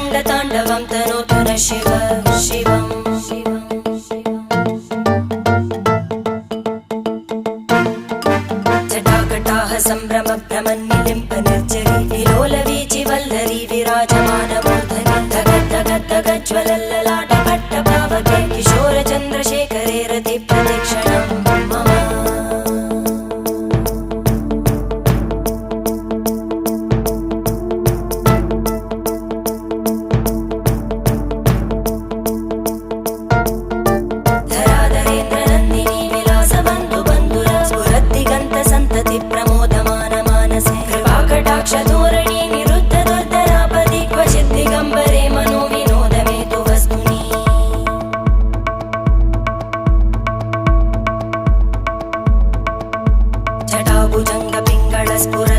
रङ्गताण्डवं तनोतु न शिव शिवम् जटाकटाः सम्भ्रमभ्रमन्निलिम्प निर्जरी विलोलवीचि वल्लरी विराजमानमूर्धनि धगज्ज्वलल्ललाटपट्टपावके किशोरचन्द्रशेखरे रतिप्रतिक्षणं मम धराधरेन्द्रनन्दिनी विलासबन्धुबन्धुरा स्फुरद्दिगन्तसन्तति प्रमोदमान मानसे कृपाकटाक्षधोरणी निरुद्ध दुर्धरापदि क्वचित् दिगम्बरे मनो विनोदमेतु वस्तुनि जटाभुजङ्गपिङ्गळस्फुर